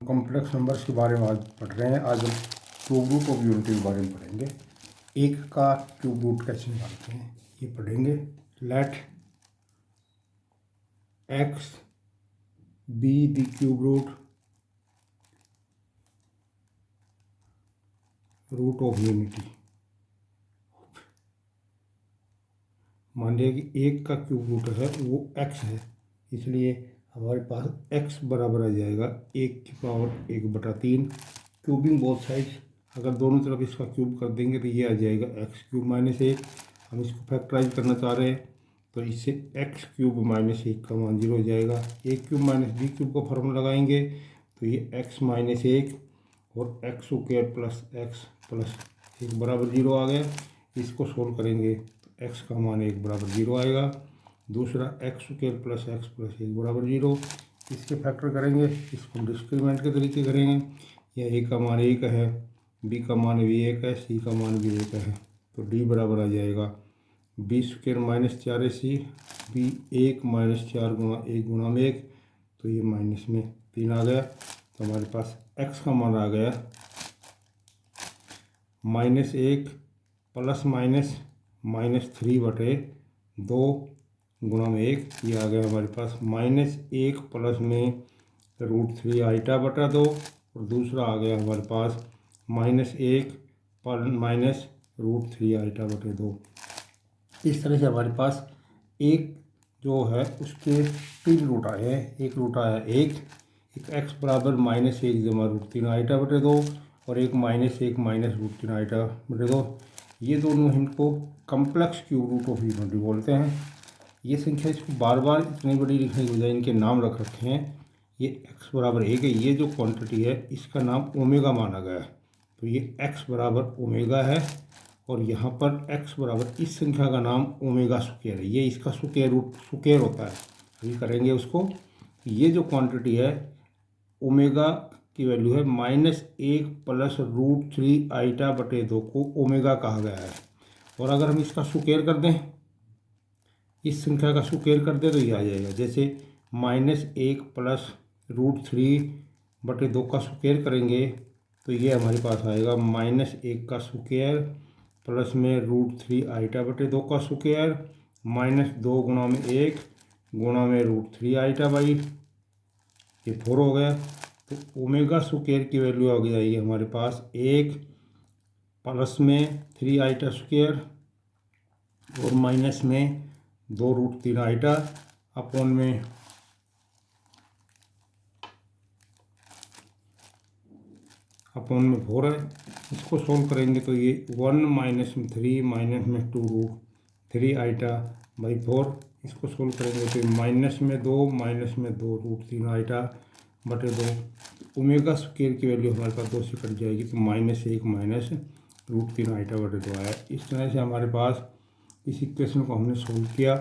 Complex numbers के बारे में आज पढ़ रहे हैं। आज हम क्यूब रूट ऑफ यूनिटी के बारे में पढ़ेंगे। एक का क्यूब रूट कैसे निकालते हैं ये पढ़ेंगे। Let X be the cube root of unity. मान लिया कि एक का क्यूब रूट है वो एक्स है, इसलिए हमारे पास x बराबर आ जाएगा 1/1/3। क्यूबिंग बोथ साइड्स, अगर दोनों तरफ इसका क्यूब कर देंगे तो ये आ जाएगा x³ - 1। हम इसको फैक्टराइज करना चाह रहे हैं तो इससे x³ - 1 का मान 0 हो जाएगा। a³ - b³ का फॉर्मूला लगाएंगे तो ये x - 1 और x² + x + 1 बराबर 0 आ गया। इसको सोल्व करेंगे तो x का मान 1 बराबर 0 आएगा। दूसरा x² + x + 1 बराबर 0। इसके फैक्टर करेंगे, इसको डिस्क्रीमेंट के तरीके करेंगे। यह a का मान 1 है, b का मान भी 1 है, c का मान भी 1 है, तो d बराबर आ जाएगा b² - 4ac b 1 - 4 × 1 × 1, तो ये माइनस में 3 आ गया। तो हमारे पास x का मान आ गया -1 ± -3/2 × 1। ये आ गया हमारे पास -1 प्लस में √3i/2 और दूसरा आ गया हमारे पास -1 -√3i/2। इस तरह से हमारे पास एक जो है उसके 3 रूट आए हैं। एक रूट आया एक x बराबर -1 √3i/2 और एक -1 -√3i/2। ये दोनों इनको complex cube root of unity बोलते हैं। ये संख्या इसको बार बार इतनी बड़ी लिखने के बजाय इनके नाम रख रखे हैं। ये x बराबर 1 है, ये जो क्वांटिटी है इसका नाम ओमेगा माना गया है, तो ये x बराबर ओमेगा है। और यहाँ पर x बराबर इस संख्या का नाम ओमेगा स्क्वायर है, ये इसका स्क्वायर होता है। अभी करेंगे उसको। ये जो क्वांटिटी है ओमेगा की वैल्यू है -1 + √3i/2 को ओमेगा कहा गया है। और अगर हम इसका स्क्वायर कर दें, इस संख्या का स्क्वायर कर दें तो ये आ जाएगा। जैसे -1 + √3/2 का स्क्वायर करेंगे तो ये हमारे पास आएगा -1 का स्क्वायर प्लस में √3i/2 का स्क्वायर -2 × 1 × √3i/2, ये 4 हो गया। तो ओमेगा स्क्वायर की वैल्यू आ जाएगी हमारे पास 1 प्लस में 3i² और माइनस में 2√3i अपॉन में 4 है। इसको सोल्व करेंगे तो ये 1 - 3 - 2√3i/4। इसको सोल्व करेंगे तो -2 -2√3i/2। ओमेगा स्क्वायर की वैल्यू हमारे पास 2 से कट जाएगी तो -1 - √3i/2 आया। इस तरह से हमारे पास इस इक्वेशन को हमने सोल्व किया।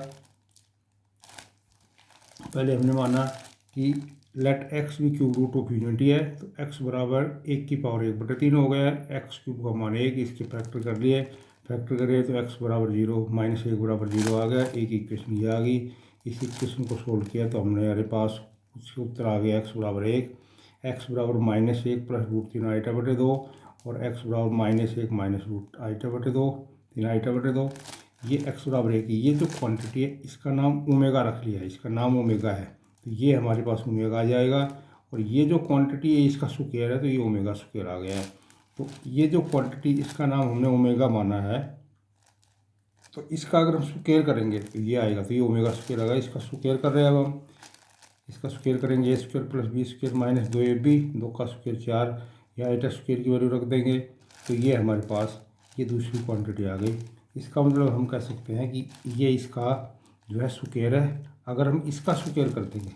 पहले हमने माना कि लेट x भी क्यूब रूट ऑफ यूनिटी है, तो x बराबर 1⁻1/3 हो गया। x³ का मान 1, इसके फैक्टर कर लिए। फैक्टर करिए तो x बराबर 0 -1 बराबर 0 आ गया। एक इक्वेशन ये आ गई। इस इक्वेशन को सोल्व किया तो हमारे पास उसके उत्तर आ गया x बराबर 1, x बराबर -1 + √3i/2 और x बराबर -1 -√i/2 3i/2। ये x बराबर 1, ये जो क्वांटिटी है इसका नाम ओमेगा रख लिया है, इसका नाम ओमेगा है, तो ये हमारे पास ओमेगा आ जाएगा। और ये जो क्वांटिटी है इसका स्क्वायर है तो ये ओमेगा स्क्वायर आ गया है। तो ये जो क्वांटिटी इसका नाम हमने ओमेगा माना है, तो इसका अगर हम स्क्वायर करेंगे तो ये आएगा, तो ये ओमेगा स्क्वायर आएगा। इसका स्क्वायर कर रहे हैं अब हम। इसका स्क्वायर करेंगे a² + b² - 2ab, 2 का स्क्वायर 4, या i² की वैल्यू रख देंगे तो ये हमारे पास ये दूसरी क्वांटिटी आ गई। इसका मतलब हम कह सकते हैं कि ये इसका जो है स्क्वायर है। अगर हम इसका स्क्वायर कर देंगे,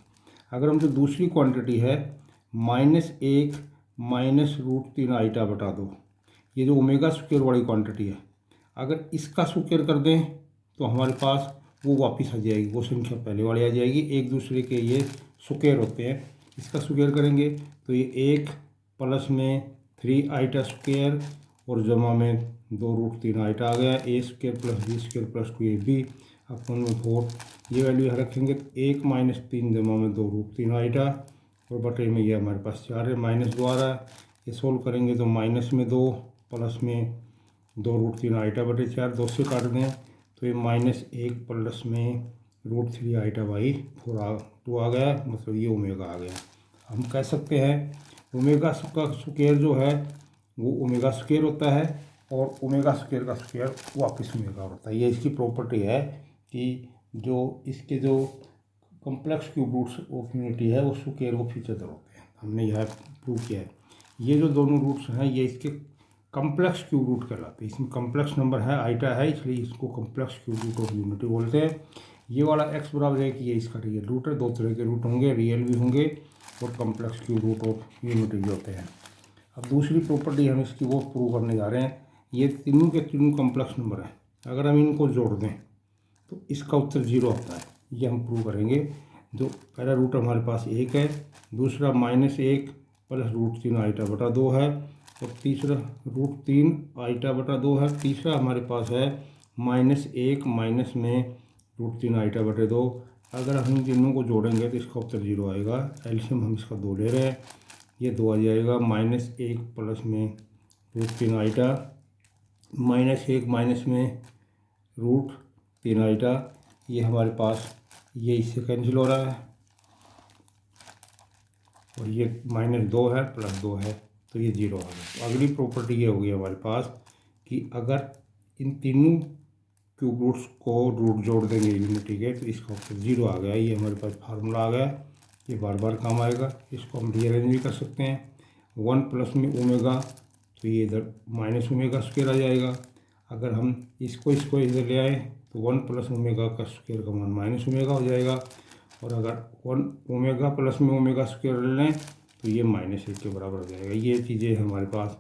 अगर हम जो दूसरी क्वांटिटी है -1 -√3i/2, ये जो ओमेगा स्क्वायर वाली क्वांटिटी है, अगर इसका स्क्वायर कर दें तो हमारे पास वो वापस आ जाएगी, वो संख्या पहले वाली आ जाएगी। एक दूसरे के ये स्क्वायर होते हैं। इसका स्क्वायर करेंगे तो ये 1 प्लस में 3i² और जमा में 2√3i आ गया। a² + b² + 2ab अपॉन में 4। ये वैल्यू यहाँ रखेंगे तो 1 - 3 जमा में 2√3i और बटे में ये हमारे पास 4 है, -2 आ रहा है। ये सोल्व करेंगे तो माइनस में 2 प्लस में 2√3 आइटा बटे 4, 2 से काट दें तो ये -1 प्लस में √3 आइटा बाई 2 आ गया, मतलब ये ओमेगा आ गया। हम कह सकते हैं ओमेगा का स्क्वायर जो है वो ओमेगा स्क्वायर होता है और ओमेगा स्क्वायर का स्क्वायर वापस ओमेगा होता है। ये इसकी प्रॉपर्टी है कि जो इसके जो complex cube roots of unity है वो स्क्वायर को फीचर होते हैं। हमने यह प्रूव किया है। ये जो दोनों रूट्स हैं ये इसके कॉम्प्लेक्स क्यूब रूट कहलाते हैं। इसमें कॉम्प्लेक्स नंबर है, आइटा है, इसलिए इसको complex cube root of unity बोलते हैं। ये वाला x बराबर है कि ये इसका रियल रूट है। 2 तरह के रूट होंगे, रियल भी होंगे और complex cube root of unity भी होते हैं। अब दूसरी प्रॉपर्टी हम इसकी वो प्रूव करने जा रहे हैं। ये तीनों के तीनों कॉम्प्लेक्स नंबर हैं, अगर हम इनको जोड़ दें तो इसका उत्तर 0 आता है। ये हम प्रूव करेंगे। जो पहला रूट हमारे पास 1 है, दूसरा -1 प्लस √3 आइटा बटा 2 है और तीसरा √3 आइटा बटा 2 है। तीसरा हमारे पास है -1 माइनस में √3 आइटा बटे 2। अगर हम इन तीनों को जोड़ेंगे तो इसका उत्तर 0 आएगा। एलसीएम हम इसका 2 ले रहे हैं, ये 2 आ जाएगा। -1 प्लस में √3 आइटा -1 माइनस में √3 आइटा, ये हमारे पास ये इससे कैंसिल हो रहा है और ये -2 है प्लस 2 है तो ये 0 आ गया। तो अगली प्रॉपर्टी ये होगी हमारे पास कि अगर इन तीनों क्यूब रूट्स को रूट जोड़ देंगे यूनिटी के तो इसका उत्तर 0 आ गया। ये हमारे पास फार्मूला आ गया, ये बार बार काम आएगा। इसको हम रीअरेंज भी कर सकते हैं। 1 प्लस में ओमेगा तो ये इधर माइनस ओमेगा स्क्वायर आ जाएगा। अगर हम इसको इधर ले आए तो 1 प्लस ओमेगा का स्क्वायर का मान माइनस ओमेगा हो जाएगा। और अगर 1 ओमेगा प्लस में ओमेगा स्क्वायर ले लें तो ये -1 के बराबर हो जाएगा। ये चीज़ें हमारे पास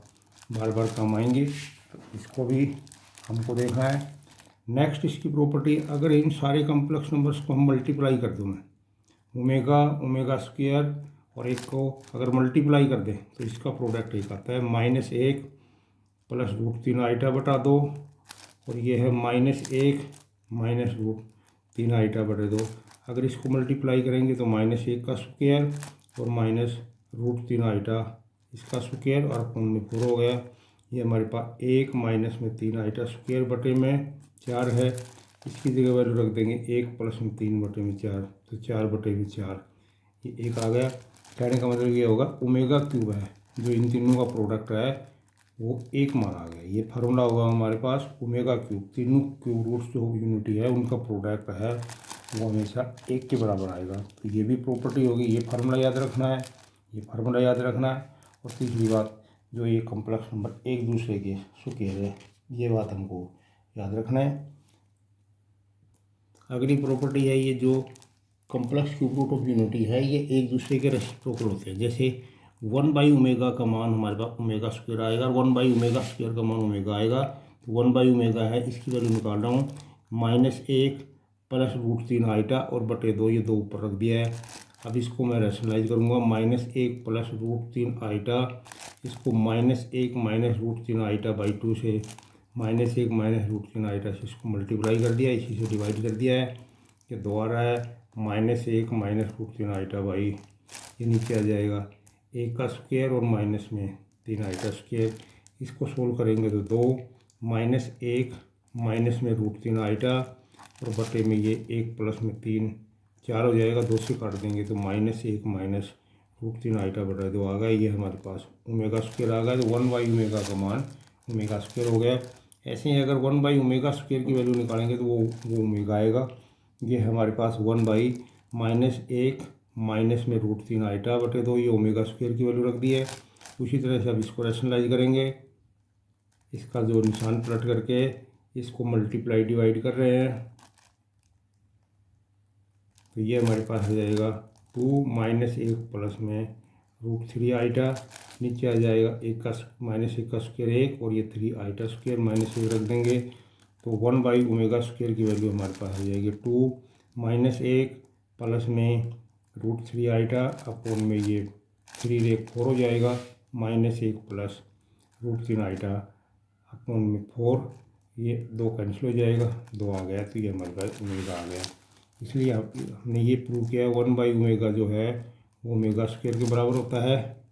बार बार काम आएंगी, तो इसको भी हमको देखना है। नेक्स्ट इसकी प्रॉपर्टी, अगर इन सारे कॉम्प्लेक्स नंबर्स को हम मल्टीप्लाई कर दूँ मैं, ओमेगा स्क्वायर और एक को अगर मल्टीप्लाई कर दें तो इसका प्रोडक्ट एक आता है -1 प्लस √3 आइटा बटा 2 और ये है -1 माइनस √3 आइटा बटे 2। अगर इसको मल्टीप्लाई करेंगे तो -1 का स्क्वायर और माइनस √3 आइटा इसका स्क्वायर और अपन में 4 हो गया। ये हमारे पास 1 माइनस में 3 आइटा स्क्वायर बटे में 4 है। इसकी जगह वैल्यू रख देंगे 1 प्लस में 3 बटे में 4, तो 4 बटे में 4 ये 1 आ गया। कहने का मतलब ये होगा ओमेगा क्यूब है जो इन तीनों का प्रोडक्ट है वो 1 मान आ गया। ये फार्मूला होगा हमारे पास ओमेगा क्यूब, तीनों क्यूब रूट्स जो यूनिटी है उनका प्रोडक्ट है वो हमेशा 1 के बराबर आएगा। तो ये भी प्रॉपर्टी होगी, ये फार्मूला याद रखना है, ये फार्मूला याद रखना है। और तीसरी बात, जो ये कॉम्प्लेक्स नंबर एक दूसरे के स्क्वायर है, ये बात हमको याद रखना है। अगली प्रॉपर्टी है ये जो complex cube root of unity है ये एक दूसरे के रेसिप्रोकल होते हैं। जैसे 1/ओमेगा का मान हमारे पास ओमेगा स्क्वायर आएगा, 1/ओमेगा स्क्वायर का मान ओमेगा आएगा। तो 1/ओमेगा है, इसकी वैल्यू निकाल रहा हूँ -1 प्लस √3 आइटा और बटे 2, ये 2 ऊपर रख दिया है। अब इसको मैं रैशनलाइज करूँगा, -1 प्लस √3 आइटा, इसको -1 माइनस √3 आइटा बाई 2 से -1 माइनस √3 आइटा से इसको मल्टीप्लाई कर दिया, इसी से डिवाइड कर दिया है। ये 2 आ रहा है, -1 माइनस √3 आइटा बाई, ये नीचे आ जाएगा 1 का स्क्वायर और माइनस में 3 आइटा स्क्वायर। इसको सोल्व करेंगे तो 2 -1 माइनस में √3 आइटा और बटे में ये 1 प्लस में 3 4 हो जाएगा। 2 से काट देंगे तो -1 माइनस √3 आइटा बटा 2 आ गया। ये हमारे पास ओमेगा स्क्वायर आ गया। तो 1/ओमेगा का मान ओमेगा स्क्वायर हो गया। ऐसे ही अगर 1/ओमेगा स्क्वायर की वैल्यू निकालेंगे तो वो ओमेगा आएगा। ये हमारे पास 1/-1 माइनस में √3 आइटा बटे 2, ये ओमेगा स्क्वायर की वैल्यू रख दी है। उसी तरह से अब इसको रैशनलाइज करेंगे, इसका जो निशान पलट करके इसको मल्टीप्लाई डिवाइड कर रहे हैं तो ये हमारे पास हो जाएगा 2 -1 प्लस में √3 आइटा, नीचे आ जाएगा -1 का स्क्वायर 1 और ये 3 आइटा स्क्वायर -1 रख देंगे तो 1/ओमेगा स्क्वायर की वैल्यू हमारे पास हो जाएगी 2 -1 प्लस में √3 आइटा अपॉन में ये 3 1 4 हो जाएगा, -1 प्लस √3 आइटा अपॉन में 4, ये 2 कैंसिल हो जाएगा, 2 आ गया। तो ये हमारे पास ओमेगा आ गया। इसलिए हमने ये प्रूव किया 1/ओमेगा जो है वो ओमेगा स्क्वायर के बराबर होता है,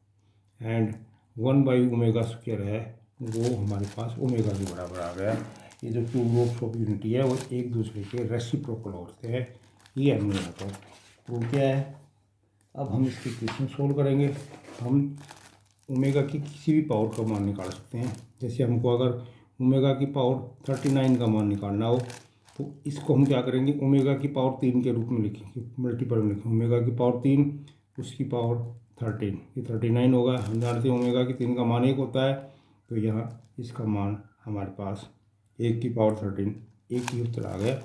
एंड 1/ओमेगा स्क्वायर है वो हमारे पास ओमेगा के बराबर आ गया। ये जो टू ग्रुप्स ऑफ यूनिटी है वो एक दूसरे के रेसिप्रोकल होते हैं, ये हमने यहाँ पर प्रूव किया है। अब हम इसके क्वेश्चन सोल्व करेंगे। हम ओमेगा की किसी भी पावर का मान निकाल सकते हैं। जैसे हमको अगर ओमेगा की पावर 39 का मान निकालना हो तो इसको हम क्या करेंगे, ओमेगा की पावर 3 के रूप में लिखेंगे, मल्टीपल में लिखेंगे। ओमेगा की पावर 3 उसकी पावर 13, ये 39 होगा। हम जानते हैं ओमेगा की 3 का मान 1 होता है, तो यहाँ इसका मान हमारे पास 1 की पावर 13, एक ही उत्तर आ गया।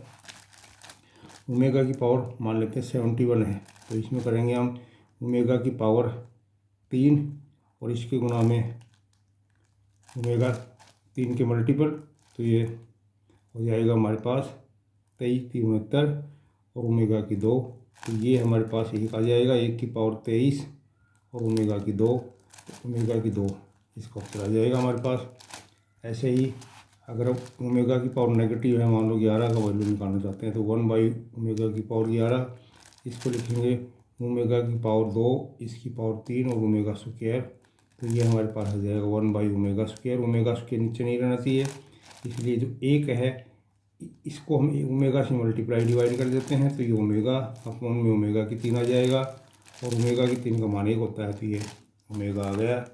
ओमेगा की पावर मान लेते हैं 71 है, तो इसमें करेंगे हम ओमेगा की पावर 3 और इसके गुणा में ओमेगा 3 के मल्टीपल, तो ये हो जाएगा हमारे पास 23 3 69 और ओमेगा की 2, तो ये हमारे पास 1 आ जाएगा। 1 की पावर 23 और ओमेगा की 2, ओमेगा की 2 इसका उत्तर आ जाएगा हमारे पास। ऐसे ही अगर ओमेगा की पावर नेगेटिव है, मान लो 11 का वैल्यू निकालना चाहते हैं, तो 1/ओमेगा की पावर 11, इसको लिखेंगे ओमेगा की पावर 2, इसकी पावर 3 और ओमेगा स्क्वायर, तो ये हमारे पास आ जाएगा 1/ओमेगा स्क्वायर। ओमेगा स्क्वायर नीचे नहीं रहना चाहिए, इसलिए जो 1 है इसको हम ओमेगा से मल्टीप्लाई डिवाइड कर देते हैं, तो ये ओमेगा अपॉन में ओमेगा की 3 आ जाएगा, और ओमेगा की 3 का मान 1 होता है, तो ये ओमेगा आ गया।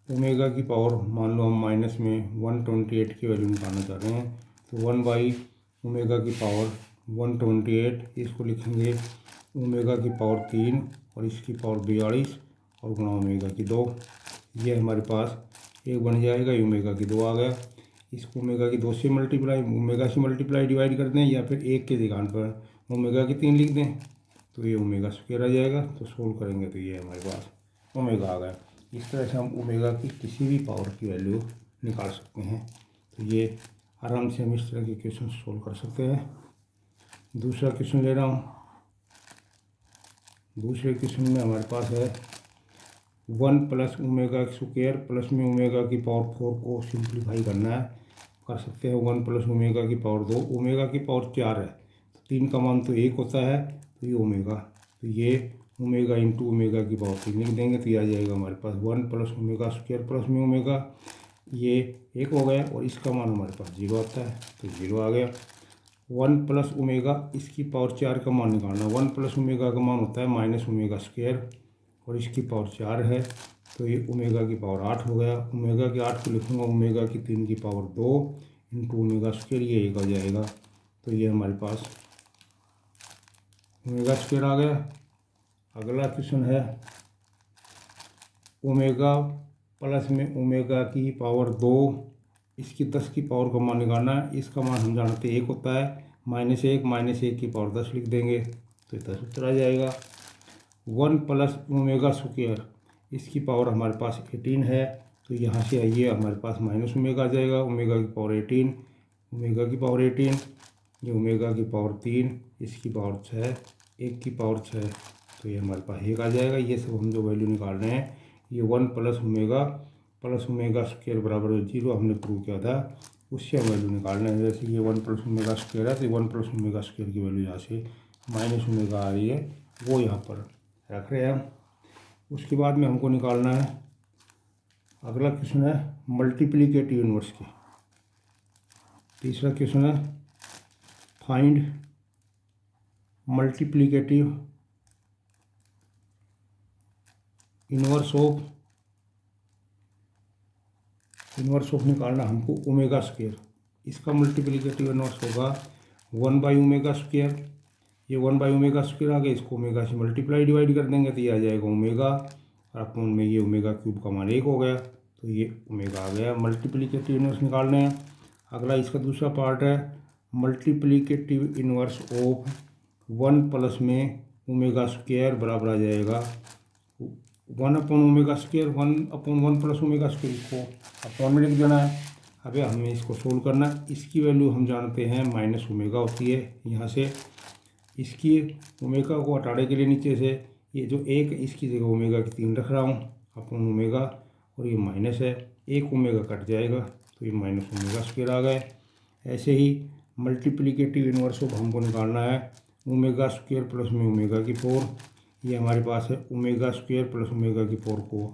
ओमेगा की पावर मान लो हम माइनस में 128 की वैल्यू निकालना चाह रहे हैं, तो 1/ओमेगा की पावर 128, इसको लिखेंगे ओमेगा की पावर 3 और इसकी पावर 42 और गुणा ओमेगा की 2, ये हमारे पास 1 बन जाएगा। ये ओमेगा की 2 आ गया। इसको ओमेगा की 2 से मल्टीप्लाई, ओमेगा से मल्टीप्लाई डिवाइड कर दें, या फिर 1 के जगह पर ओमेगा की 3 लिख दें, तो ये ओमेगा स्क्वायर आ जाएगा। तो सोल्व करेंगे तो ये हमारे पास ओमेगा आ गया। इस तरह से हम ओमेगा की किसी भी पावर की वैल्यू निकाल सकते हैं। तो ये आराम से हम इस तरह के क्वेश्चन सोल्व कर सकते हैं। दूसरा क्वेश्चन ले रहा हूँ। दूसरे क्वेश्चन में हमारे पास है 1+ओमेगा स्क्वायर प्लस में ओमेगा की पावर 4 को सिंप्लीफाई करना है। कर सकते हैं 1+ओमेगा की पावर 2, ओमेगा की पावर 4 है, तो 3 का मान तो 1 होता है, तो ये ओमेगा, तो ये ओमेगा इंटू ओमेगा की पावर 3 लिख देंगे, तो ये आ जाएगा हमारे पास 1+ओमेगा स्क्वायर प्लस में ओमेगा, ये 1 हो गया, और इसका मान हमारे पास 0 आता है, तो 0 आ गया। 1+ओमेगा इसकी पावर 4 का मान निकालना। 1+ओमेगा का मान होता है -ओमेगा स्क्वायर, और इसकी पावर 4 है, तो ये ओमेगा की पावर 8 हो गया। ओमेगा की 8 को लिखूँगा ओमेगा की 3 की पावर 2 इंटू ओमेगा स्क्वायर, ये 1 आ जाएगा, तो ये हमारे पास ओमेगा स्क्वायर आ गया। अगला क्वेश्चन है ओमेगा प्लस में ओमेगा की पावर 2, इसकी 10 की पावर का मान निकालना है। इसका मान हम जानते हैं 1 होता है, -1 की पावर 10 लिख देंगे, तो 10 उत्तर आ जाएगा। 1+ओमेगा स्क्वायर इसकी पावर हमारे पास 18 है, तो यहाँ से आइए हमारे पास माइनस ओमेगा आ जाएगा। ओमेगा की पावर 18, ओमेगा की पावर 18, ये ओमेगा की पावर 3, इसकी पावर 6, 1 की पावर 6, तो ये हमारे पास 1 आ जाएगा। ये सब हम जो वैल्यू निकाल रहे हैं, ये 1+ओमेगा+ओमेगा स्क्वायर बराबर 0 हमने प्रूव किया था, उससे हम वैल्यू निकाल रहे हैं। जैसे ये 1+ओमेगा स्क्वायर है, तो 1+ओमेगा स्क्वायर की वैल्यू यहाँ से -ओमेगा आ रही है, वो यहाँ पर रख रहे हैं हम। उसके बाद में हमको निकालना है, अगला क्वेश्चन है मल्टीप्लिकेटिव इनवर्स की। तीसरा क्वेश्चन है फाइंड मल्टीप्लिकेटिव इनवर्स ऑफ निकालना हमको ओमेगा स्क्वायर। इसका मल्टीप्लिकेटिव इनवर्स होगा 1/ओमेगा स्क्वायर, ये 1/ओमेगा स्क्वायर आ गया, इसको ओमेगा से मल्टीप्लाई डिवाइड कर देंगे, तो ये आ जाएगा ओमेगा, और अपॉन में ये ओमेगा क्यूब का मान 1 हो गया, तो ये ओमेगा आ गया। मल्टीप्लिकेटिव इनवर्स निकालने हैं। अगला इसका दूसरा पार्ट है मल्टीप्लिकेटिव इनवर्स ऑफ 1 प्लस में ओमेगा स्क्वायर बराबर आ जाएगा 1/ओमेगा स्क्वायर, 1/1+ओमेगा स्क्वायर, इसको अपॉन में लिख देना है। अब हमें इसको सोल्व करना है। इसकी वैल्यू हम जानते हैं -ओमेगा होती है, यहाँ से इसकी ओमेगा को हटाने के लिए नीचे से ये जो 1 इसकी जगह ओमेगा की 3 रख रहा हूँ, अपॉन ओमेगा, और ये माइनस है, 1 ओमेगा कट जाएगा, तो ये -ओमेगा स्क्वायर आ गए। ऐसे ही मल्टीप्लिकेटिव इनवर्स ऑफ हमको निकालना है ओमेगा स्क्वायर प्लस में ओमेगा की 4, ये हमारे पास है ओमेगा स्क्वायर प्लस ओमेगा की पावर को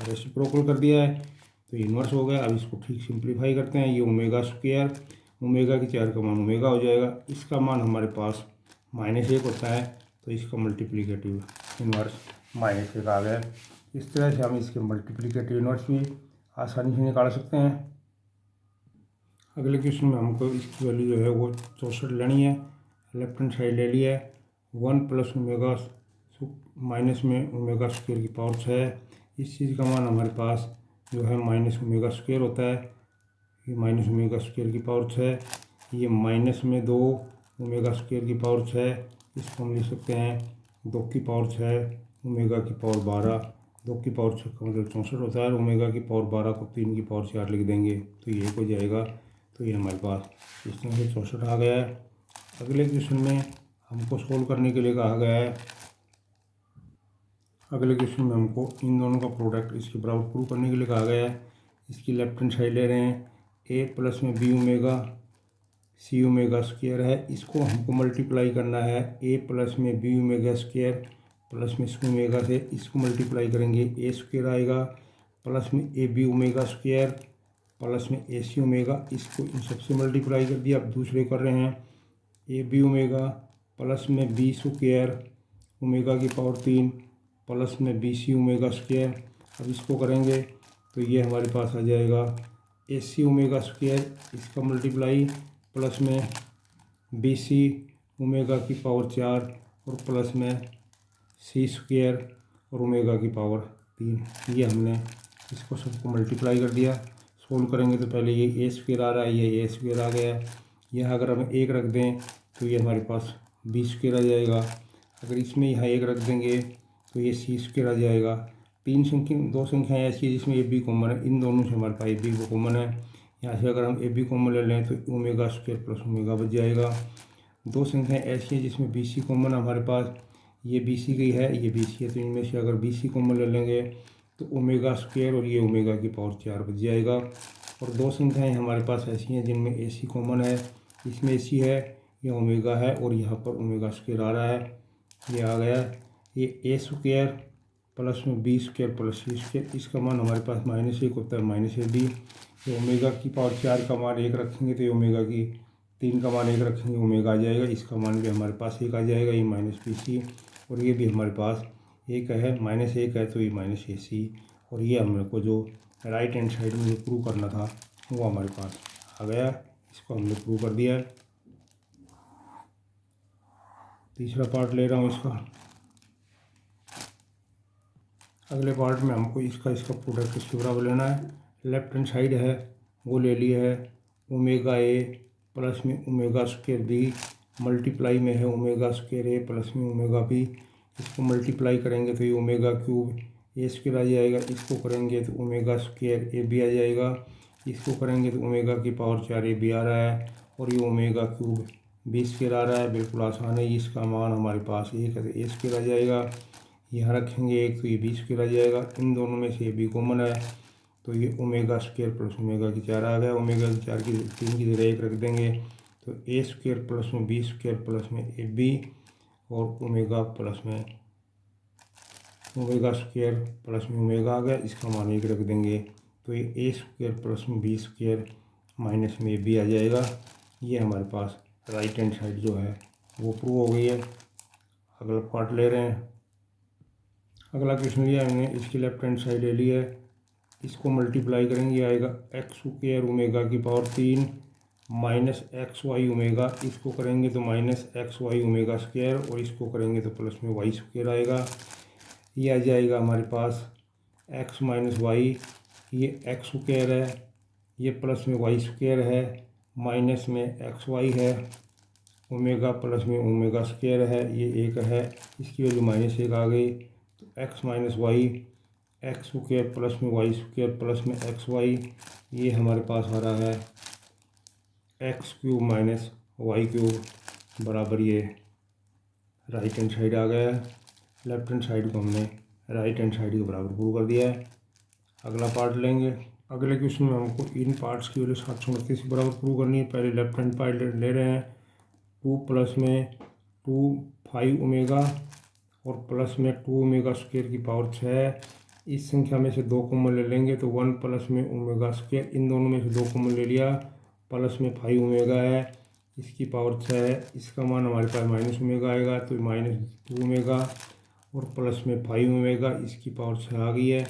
रेसिप्रोकल कर दिया है, तो इन्वर्स हो गया। अब इसको ठीक सिंप्लीफाई करते हैं। ये ओमेगा स्क्वायर, ओमेगा की 4 का मान ओमेगा हो जाएगा, इसका मान हमारे पास -1 होता है, तो इसका मल्टीप्लिकेटिव इन्वर्स -1 आ गया। इस तरह से हम इसके मल्टीप्लिकेटिव इन्वर्स भी आसानी से निकाल सकते हैं। अगले क्वेश्चन में हमको इसकी वैल्यू जो है वो 64 लेनी है। लेफ्ट हैंड साइड ले लिया है 1 प्लस ओमेगा माइनस में ओमेगा स्क्वायर की पावर 6। इस चीज़ का मान हमारे पास जो है माइनस ओमेगा स्क्वायर होता है। ये माइनस ओमेगा स्क्वायर की पावर 6, ये माइनस में 2 ओमेगा स्क्वायर की पावर 6, इसको हम लिख सकते हैं 2 की पावर 6 ओमेगा की पावर 12। 2 की पावर 6 का मतलब 64 होता है। ओमेगा की पावर 12 को 3 की पावर 4 लिख देंगे तो ये हो जाएगा। तो ये हमारे पास इस तरह से 64 आ गया है। अगले क्वेश्चन में हमको सोल्व करने के लिए कहा गया है। अगले क्वेश्चन में हमको इन दोनों का प्रोडक्ट इसके बराबर प्रूव करने के लिए कहा गया है। इसकी लेफ्ट हैंड साइड ले रहे हैं ए प्लस में B omega C omega square है, इसको हमको मल्टीप्लाई करना है ए प्लस में बी ओमेगा स्क्वायर प्लस में सी ओमेगा से। इसको मल्टीप्लाई करेंगे ए स्क्वायर आएगा प्लस में A B omega square plus में ए सी ओमेगा, इसको इन सबसे मल्टीप्लाई कर दिया। अब दूसरे कर रहे हैं ए बी ओमेगा प्लस में बी स्क्वायर ओमेगा की पावर 3 प्लस में बी सी ओमेगा स्क्वायर। अब इसको करेंगे तो ये हमारे पास आ जाएगा ए सी ओमेगा स्क्वायर, इसका मल्टीप्लाई प्लस में बी सी ओमेगा की पावर 4 और प्लस में सी स्क्वायर और ओमेगा की पावर 3। ये हमने इसको सबको मल्टीप्लाई कर दिया। सोल्व करेंगे तो पहले ये ए स्क्वायर आ रहा है, ये ए स्क्वायर आ गया। यह अगर हम 1 रख दें तो ये हमारे पास बी स्क्वायर आ जाएगा। अगर इसमें यहाँ 1 रख देंगे तो ये सी स्क्वायर आ जाएगा। 2 संख्याएँ ऐसी है जिसमें ए बी कॉमन है, इन दोनों से हमारे पास ए बी को कॉमन है। यहाँ से अगर हम ए बी कॉमन ले लें तो ओमेगा स्क्वायर प्लस ओमेगा बच जाएगा। 2 संख्याएँ ऐसी हैं जिसमें बी सी कॉमन है हमारे पास, ये बी सी की है, ये बी सी है, तो इनमें से अगर बी सी कॉमन ले लेंगे तो ओमेगा स्क्वायर और ये ओमेगा की पावर 4 बच जाएगा। और 2 संख्याएँ हमारे पास ऐसी हैं जिनमें ए सी कॉमन है, इसमें ए सी है, ये ओमेगा है और यहाँ पर ओमेगा स्क्वायर आ रहा है, ये आ गया। ये ए स्क्वायर प्लस में बी स्क्वायर प्लस सी स्क्वायर, इसका मान हमारे पास -1 होता है, -AB। ये ओमेगा की पावर 4 का मान 1 रखेंगे तो ये ओमेगा की 3 का मान 1 रखेंगे, ओमेगा आ जाएगा, इसका मान भी हमारे पास 1 आ जाएगा, ये -BC। और ये भी हमारे पास 1 है, -1 है तो ये -AC। और ये हमारे को जो राइट हैंड साइड में जो प्रूव करना था वो हमारे पास आ गया, इसको हमने प्रूव कर दिया है। तीसरा पार्ट ले रहा हूँ इसका। अगले पार्ट में हमको इसका प्रोडक्ट इसके बराबर लेना है। लेफ्ट हैंड साइड है वो ले लिया है ओमेगा ए प्लस में ओमेगा स्क्वायर बी, मल्टीप्लाई में है ओमेगा स्क्वायर ए प्लस में ओमेगा बी। इसको मल्टीप्लाई करेंगे तो ये ओमेगा क्यूब ए स्क्वायर आ जाएगा, इसको करेंगे तो ओमेगा स्क्वायर ए बी आ जाएगा, इसको करेंगे तो ओमेगा की पावर 4 ए बी आ रहा है और ये ओमेगा क्यूब बी स्क्वायर आ रहा है। बिल्कुल आसान है, इसका मान हमारे पास 1 है तो ए स्क्वायर आ जाएगा, यहाँ रखेंगे 1 तो ये बी स्क्वायर आ जाएगा। इन दोनों में से ए बी कॉमन है तो ये ओमेगा स्क्वायर प्लस ओमेगा की 4 आ गया। ओमेगा की 4 की 3 की जगह 1 रख देंगे तो ए स्क्वायर प्लस में बी स्क्वायर प्लस में ए बी और ओमेगा प्लस में ओमेगा स्क्वायर प्लस में ओमेगा आ गया, इसका मान 1 रख देंगे तो ये ए स्क्वायर प्लस में बी स्क्वायर माइनस में ए बी आ जाएगा। ये हमारे पास राइट हैंड साइड जो है वो प्रूव हो गई है। अगला पार्ट ले रहे हैं। अगला क्वेश्चन लिया हमने, इसकी लेफ्ट हैंड साइड ले ली है, इसको मल्टीप्लाई करेंगे आएगा एक्स स्क्वायर ओमेगा की power 3 minus X Y omega, इसको करेंगे तो minus X Y omega square और इसको करेंगे तो प्लस में वाई स्क्वायर आएगा। ये आ जाएगा हमारे पास एक्स माइनस वाई, ये एक्स स्क्वायर है, ये प्लस में वाई स्क्वायर है, माइनस में एक्स वाई है, ओमेगा प्लस में ओमेगा स्क्वायर है, ये 1 है, इसकी वैल्यू -1 आ गई। तो X minus Y X square plus में वाई स्क्वायर प्लस में एक्स वाई, ये हमारे पास आ रहा है X cube minus Y cube बराबर ये राइट हैंड साइड आ गया है। लेफ्ट हैंड साइड को हमने राइट हैंड साइड के बराबर प्रूव कर दिया है। अगला पार्ट लेंगे। अगले क्वेश्चन में हमको इन पार्ट्स की वैल्यू 729 के बराबर प्रूव करनी है। पहले लेफ्ट हैंड पार्ट ले रहे हैं 2 प्लस में 2 5 ओमेगा और प्लस में 2 ओमेगा स्क्वायर की पावर 6। इस संख्या में से 2 कॉमन ले लेंगे तो 1 प्लस में ओमेगा स्क्वायर, इन दोनों में से 2 कॉमन ले लिया, प्लस में 5 ओमेगा है, इसकी पावर 6 है। इसका मान हमारे पास माइनस ओमेगा आएगा तो -2 ओमेगा और प्लस में 5 ओमेगा, इसकी पावर 6 आ गई है।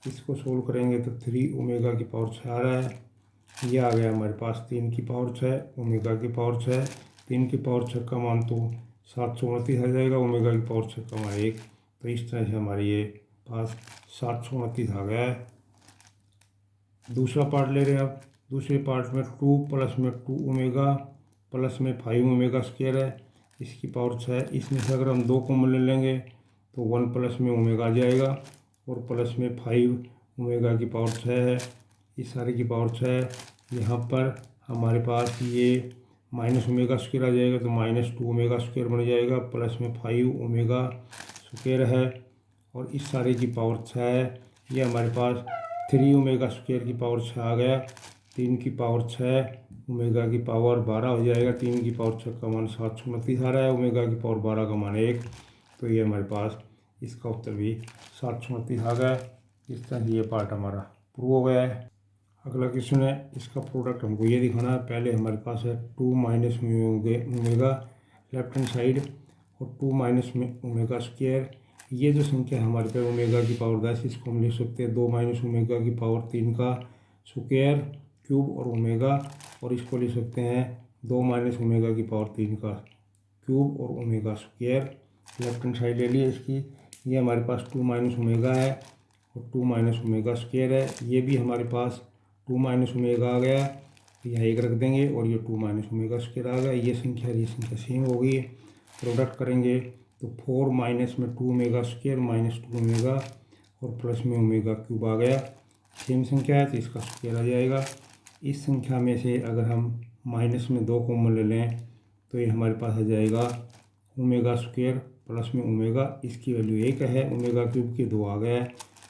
इसको सोल्व करेंगे तो 3 ओमेगा की पावर 6 आ रहा है। ये आ गया हमारे पास 3 की पावर 6 ओमेगा की पावर 6। 3 की पावर 6 का मान तो 729 आ जाएगा, ओमेगा की पावर 6 का मान 1। तो इस तरह से हमारे ये पास 729 आ गया है। दूसरा पार्ट ले रहे हैं अब। दूसरे पार्ट में 2 प्लस में 2 ओमेगा प्लस में 5 ओमेगा स्क्वायर है, इसकी पावर 6। इसमें से अगर हम 2 कॉमन ले लेंगे तो 1 प्लस में ओमेगा आ जाएगा और प्लस में 5 ओमेगा की पावर 6 है, इस सारे की पावर 6 है। यहाँ पर हमारे पास ये माइनस ओमेगा स्क्वायर आ जाएगा तो -2 ओमेगा स्क्वायर बन जाएगा, प्लस में 5 ओमेगा स्क्वायर है और इस सारे की पावर 6 है। ये हमारे पास 3 ओमेगा स्क्वायर की पावर 6 आ गया। 3 की पावर 6 ओमेगा की पावर 12 हो जाएगा। 3 की पावर 6 का मान 729 आ रहा है, ओमेगा की पावर 12 का मान 1। तो ये हमारे पास इसका उत्तर भी 729 आ गया। इस तरह से ये पार्ट हमारा प्रूव हो गया है। अगला क्वेश्चन है, इसका प्रोडक्ट हमको ये दिखाना है। पहले हमारे पास है 2 minus omega left hand side और 2 माइनस में ओमेगा स्क्वायर। ये जो संख्या है हमारे पे ओमेगा की पावर 10, इसको हम लिख सकते हैं 2 माइनस ओमेगा की पावर 3 का स्क्वायर क्यूब और ओमेगा, और इसको लिख सकते हैं 2 माइनस ओमेगा की पावर 3 का क्यूब और omega square. Left hand side ले लिए इसकी। ये हमारे पास 2 माइनस ओमेगा है और 2 माइनस ओमेगा स्क्वायर है। ये भी हमारे पास 2 माइनस ओमेगा आ गया, यहाँ 1 रख देंगे और ये 2 माइनस ओमेगा स्क्वायर आ गया। ये संख्या सेम हो गई। प्रोडक्ट करेंगे तो 4 माइनस में 2 ओमेगा स्क्वायर -2 ओमेगा और प्लस में ओमेगा क्यूब आ गया। सेम संख्या है तो इसका स्क्वायर आ जाएगा। इस संख्या में से अगर हम माइनस में 2 कॉमन ले लें तो ये हमारे पास आ जाएगा ओमेगा स्क्वायर प्लस में ओमेगा, इसकी वैल्यू 1 है, ओमेगा क्यूब के 2 आ गया है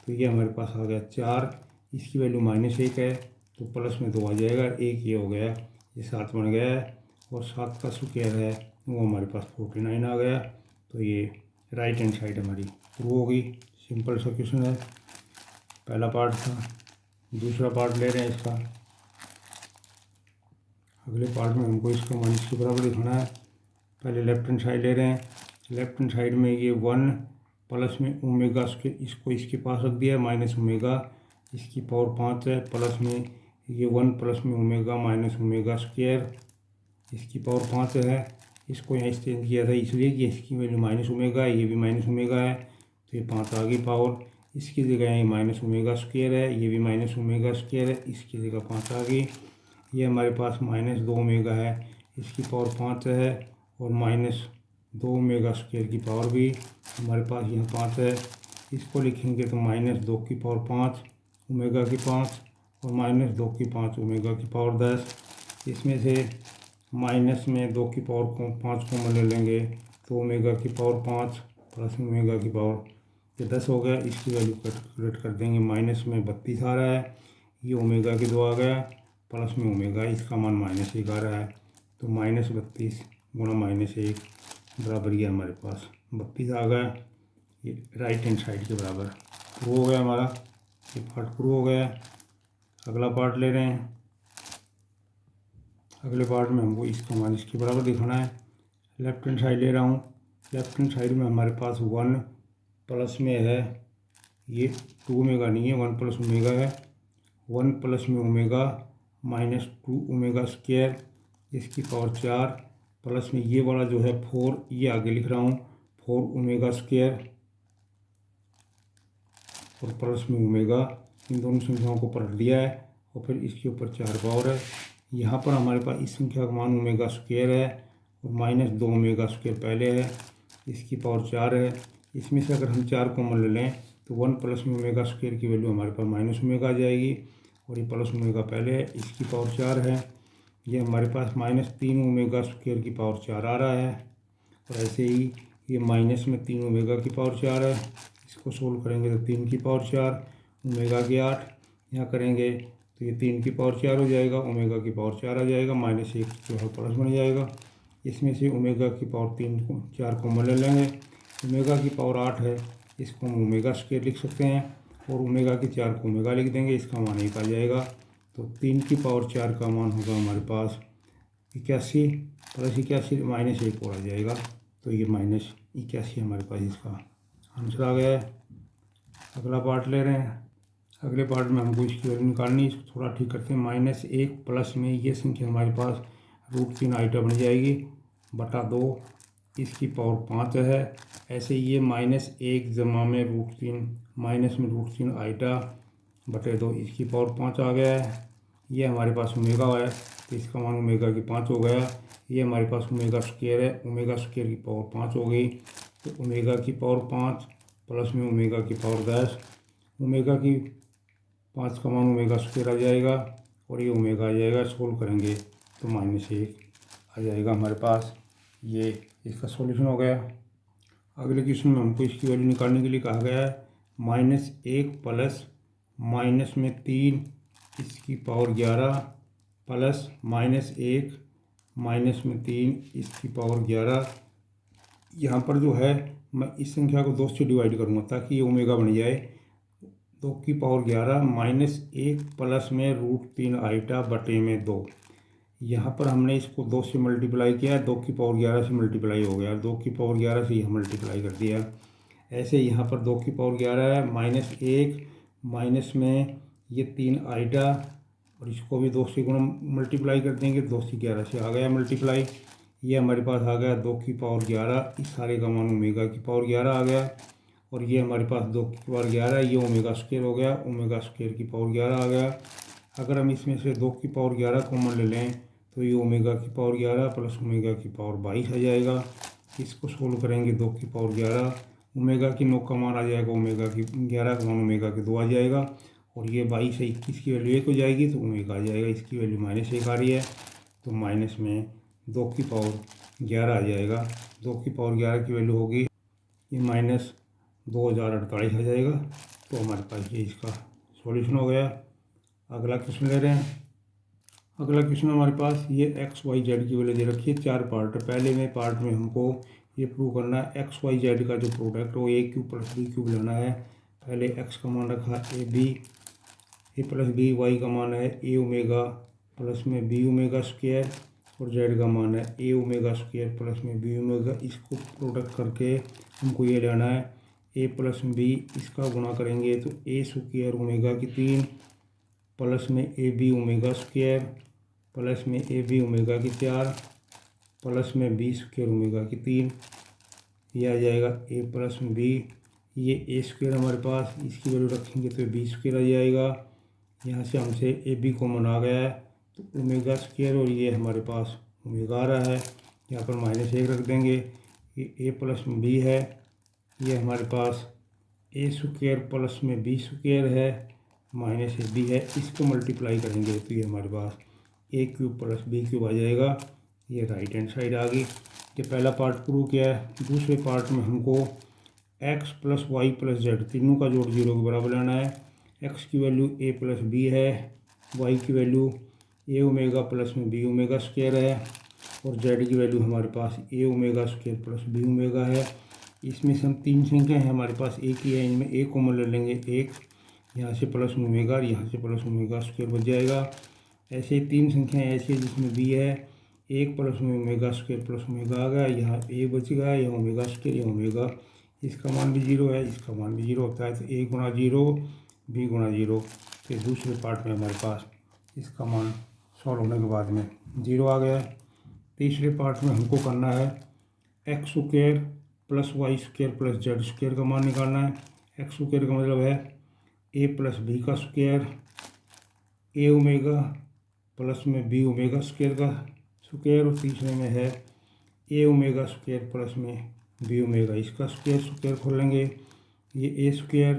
तो ये हमारे पास आ गया 4। इसकी वैल्यू -1 है तो प्लस में 2 आ जाएगा, 1 ये हो गया, ये 7 बन गया है और 7 का स्क्वायर है वो हमारे पास 49 आ गया। तो ये राइट हैंड साइड हमारी प्रूव हो गई। सिंपल सा क्वेश्चन है, पहला पार्ट था। दूसरा पार्ट ले रहे हैं इसका। अगले पार्ट में हमको इसका मान इसके बराबर दिखाना है। पहले लेफ्ट हैंड साइड ले रहे हैं। लेफ्ट हैंड साइड में ये 1 प्लस में ओमेगा स्क्वायर, इसको इसके पास रख दिया है माइनस ओमेगा, इसकी पावर 5 है, प्लस में ये 1 प्लस में ओमेगा माइनस ओमेगा स्क्वायर, इसकी पावर 5 है। इसको यहाँ एक्सचेंज किया था इसलिए कि इसकी वैल्यू माइनस ओमेगा है, ये भी माइनस ओमेगा है तो ये 5 आ गई पावर। इसकी जगह ये माइनस ओमेगा स्क्वायर है, ये भी माइनस ओमेगा स्क्वायर है, इसकी जगह 5 आ गई। ये हमारे पास -2 ओमेगा है, इसकी पावर 5 है और -2 ओमेगा स्क्वायर की पावर भी हमारे पास यहाँ 5 है। इसको लिखेंगे तो -2 की पावर 5 ओमेगा की 5 और -2 की 5 ओमेगा की पावर 10। इसमें से माइनस में 2 की पावर को 5 कॉमन ले लेंगे तो ओमेगा की पावर 5 प्लस ओमेगा की पावर ये 10 हो गया। इसकी वैल्यू कैलकुलेट कर देंगे, माइनस में 32 आ रहा है, ये ओमेगा के 2 आ गया, प्लस में ओमेगा इसका मान -1 आ रहा है तो -32 गुणा -1 बराबर ये हमारे पास 32 आ गया। ये राइट हैंड साइड के बराबर प्रूव हो गया हमारा, ये पार्ट प्रूव हो गया। अगला पार्ट ले रहे हैं। अगले पार्ट में हमको इसका मान इसके बराबर दिखाना है। लेफ्ट हैंड साइड ले रहा हूँ। लेफ्ट हैंड साइड में हमारे पास 1 प्लस में है, ये 2 ओमेगा नहीं है, 1 प्लस ओमेगा है, 1 प्लस में ओमेगा -2 ओमेगा स्क्वायर, इसकी पावर 4, प्लस में ये वाला जो है 4, ये आगे लिख रहा हूँ 4 ओमेगा स्क्वायर और प्लस में ओमेगा, इन दोनों संख्याओं को पलट दिया है और फिर इसके ऊपर 4 पावर है। यहाँ पर हमारे पास इस संख्या का मान ओमेगा स्क्वायर है और -2 ओमेगा स्क्वायर पहले है, इसकी पावर 4 है। इसमें से अगर हम 4 कॉमन ले लें तो 1 प्लस में ओमेगा स्क्वायर की वैल्यू हमारे पास माइनस ओमेगा आ जाएगी और ये प्लस ओमेगा पहले है, इसकी पावर 4 है। ये हमारे पास -3 ओमेगा स्क्वायर की पावर 4 आ रहा है और ऐसे ही ये माइनस में 3 ओमेगा की पावर 4 है। इसको सोल्व करेंगे तो 3 की पावर 4 ओमेगा के 8, यहाँ करेंगे तो ये 3 की पावर 4 हो जाएगा, ओमेगा की पावर 4 आ जाएगा, -1 जो है प्लस बन जाएगा। इसमें से ओमेगा की पावर 4 कॉमन ले लेंगे, ओमेगा की पावर 8 है, इसको हम ओमेगा स्क्वायर लिख सकते हैं और ओमेगा की 4 को ओमेगा लिख देंगे, इसका मान 1 आ जाएगा। तो 3 की पावर 4 का मान होगा हमारे पास 81 प्लस 81 माइनस 1 और आ जाएगा। तो ये -81 हमारे पास इसका आंसर आ गया है। अगला पार्ट ले रहे हैं। अगले पार्ट में हमको इसकी वैल्यू निकालनी, इसको थोड़ा ठीक करते हैं। -1 प्लस में ये संख्या हमारे पास √3 आइटा बन जाएगी बटा 2, इसकी पावर 5 है। ऐसे ये -1 जमा में √3 माइनस में √3 आइटा बटे 2, इसकी पावर 5 आ गया है। ये हमारे पास ओमेगा है तो इसका मान ओमेगा की 5 हो गया। ये हमारे पास ओमेगा स्क्वायर है, ओमेगा स्क्वायर की पावर 5 हो गई। तो ओमेगा की पावर 5 प्लस में ओमेगा की पावर 10, ओमेगा की 5 का मान ओमेगा स्क्वायर आ जाएगा और ये ओमेगा आ जाएगा। सोल्व करेंगे तो -1 आ जाएगा हमारे पास। ये इसका सॉल्यूशन हो गया। अगले क्वेश्चन में हमको इसकी वैल्यू निकालने के लिए कहा गया है -1 प्लस माइनस में 3 इसकी पावर 11 प्लस -1 माइनस में 3 इसकी पावर 11। यहाँ पर जो है मैं इस संख्या को 2 से डिवाइड करूँगा ताकि ये ओमेगा बन जाए। 2 की पावर 11 -1 प्लस में √3 आइटा बटे में 2। यहाँ पर हमने इसको 2 से मल्टीप्लाई किया, 2 की पावर 11 से मल्टीप्लाई हो गया, 2 की पावर 11 से यह मल्टीप्लाई कर दिया। ऐसे यहाँ पर 2 की पावर 11 है, -1 माइनस में ये 3 आइटा और इसको भी 2 से गुणा मल्टीप्लाई कर देंगे, 2 से 11 से आ गया मल्टीप्लाई। ये हमारे पास आ गया 2 की पावर 11, इस सारे का मान ओमेगा की पावर 11 आ गया। और ये हमारे पास 2 की पावर 11, ये ओमेगा स्क्वायर हो गया, ओमेगा स्क्वायर की पावर 11 आ गया। अगर हम इसमें से 2 की पावर 11 कॉमन ले लें तो ये ओमेगा की पावर 11 प्लस ओमेगा की पावर 22 आ जाएगा। इसको सोल्व करेंगे 2 की पावर 11, ओमेगा की 9 का मान आ जाएगा, ओमेगा की 11 का मान ओमेगा के 2 आ जाएगा। और ये 22 से 21 की वैल्यू 1 हो जाएगी तो ओमेगा आ जाएगा, इसकी वैल्यू -1 आ रही है। तो माइनस में 2 की पावर 11 आ जाएगा। 2 की पावर 11 की वैल्यू होगी ये -2048 आ जाएगा। तो हमारे पास ये इसका सॉल्यूशन हो गया। अगला क्वेश्चन ले रहे हैं। अगला क्वेश्चन हमारे पास ये XYZ की वैल्यू दे रखी है। 4 पार्ट है। पहले में पार्ट में हमको ये प्रूव करना है XYZ का जो प्रोडक्ट वो A³ प्लस B³ लेना है। पहले x का मान रखा AB, A plus B, y का मान है A ओमेगा प्लस में B ओमेगा स्क्वायर और z का मान है A ओमेगा स्क्वायर प्लस में B ओमेगा। इसको प्रोडक्ट करके हमको ये लेना है A प्लस B, इसका गुणा करेंगे तो A स्क्वायर ओमेगा की 3 प्लस में AB ओमेगा स्क्वायर प्लस में AB ओमेगा की 4 प्लस में B स्क्वायर ओमेगा की 3, ये आ जाएगा A प्लस में B। ये A स्क्वायर हमारे पास, इसकी वैल्यू रखेंगे तो B स्क्वायर आ जाएगा। यहाँ से हमसे AB कॉमन आ गया है तो ओमेगा स्क्वायर और ये हमारे पास ओमेगा आ रहा है। यहाँ पर -1 रख देंगे। ये A प्लस में B है, ये हमारे पास A स्क्वायर प्लस में B स्क्वायर है -AB है। इसको मल्टीप्लाई करेंगे तो ये हमारे पास A³ प्लस B³ आ जाएगा। ये राइट हैंड साइड आ गई। ये पहला पार्ट प्रूव किया है। दूसरे पार्ट में हमको x plus Y plus Z तीनों का जोड़ 0 के बराबर लाना है। x की वैल्यू A प्लस B है, y की वैल्यू A ओमेगा प्लस में B ओमेगा स्क्वायर है और z की वैल्यू हमारे पास A omega square plus B omega है। इसमें से हम 3 संख्या हैं हमारे पास एक ही है, इनमें A कॉमन ले लेंगे, 1 यहाँ से प्लस ओमेगा और यहाँ से प्लस ओमेगा स्क्वायर बच जाएगा। ऐसे 3 संख्याएँ ऐसी है जिसमें B है, 1 plus omega square plus omega आ गया, यहाँ A बच गया, यहाँ ओमेगा स्क्वायर, यहाँ ओमेगा, इसका मान भी 0 है, इसका मान भी 0 होता है। तो A गुणा 0 B गुणा 0। फिर दूसरे पार्ट में हमारे पास इसका मान सॉल्व होने के बाद में 0 आ गया। तीसरे पार्ट में हमको करना है x square plus Y square plus Z square का मान निकालना है। x स्क्वायर का मतलब है A प्लस B का स्क्वायर, A ओमेगा प्लस में B ओमेगा स्क्वायर का स्क्वायर, और तीसरे में है A ओमेगा स्क्वायर प्लस में B ओमेगा, इसका स्क्वायर खोल लेंगे। ये A स्क्वायर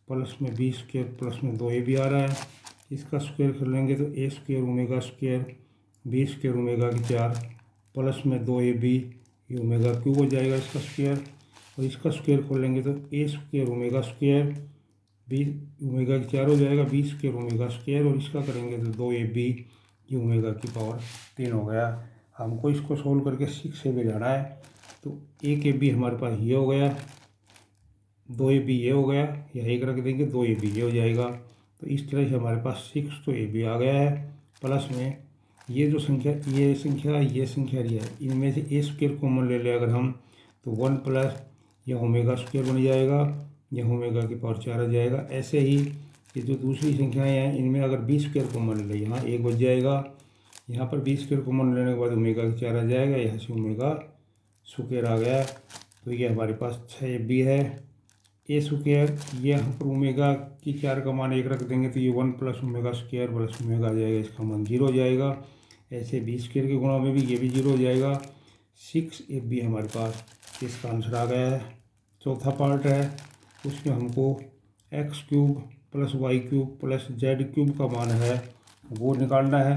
प्लस में B स्क्वायर प्लस में 2AB आ रहा है, इसका स्क्वायर कर लेंगे तो A square omega square B square omega की 4 प्लस में 2AB, ये ओमेगा क्यूब हो जाएगा इसका स्क्वायर। और इसका स्क्वायर खोल लेंगे तो A square omega square B omega की 4 हो जाएगा, B स्क्वायर ओमेगा स्क्वायर, और इसका करेंगे तो 2AB, ये ओमेगा की पावर 3 हो गया। हमको इसको सोल्व करके 6 से भी जाना है। तो ए के बी हमारे पास ये हो गया, 2ab ये हो गया, यहाँ एक रख देंगे, 2ab ये हो जाएगा। तो इस तरह से हमारे पास 6 तो ab आ गया है। प्लस में ये जो संख्या, ये संख्या ये है, इनमें से ए स्क्वायर कॉमन ले लें अगर हम, तो 1 प्लस यह ओमेगा स्क्वायर बन जाएगा, यह ओमेगा की पावर 4 आ जाएगा। ऐसे ही ये जो दूसरी संख्याएँ हैं इनमें अगर बी स्क्वायर कॉमन ले लें, यहाँ एक बच जाएगा, यहाँ पर बी स्क्वायर कॉमन लेने के बाद ओमेगा की 4 आ जाएगा, यहाँ से ओमेगा स्क्वायर आ गया। तो ये हमारे पास 6ab है। ए स्क्वायर, ये यहाँ पर ओमेगा की 4 का मान 1 रख देंगे तो ये 1 plus omega square plus omega आ जाएगा, इसका मान 0 हो जाएगा। ऐसे बी स्क्वायर के गुणा में भी ये भी 0 हो जाएगा। 6ab हमारे पास इसका आंसर आ गया है। चौथा पार्ट है, उसमें हमको X cube plus Y cube plus Z cube का मान है वो निकालना है।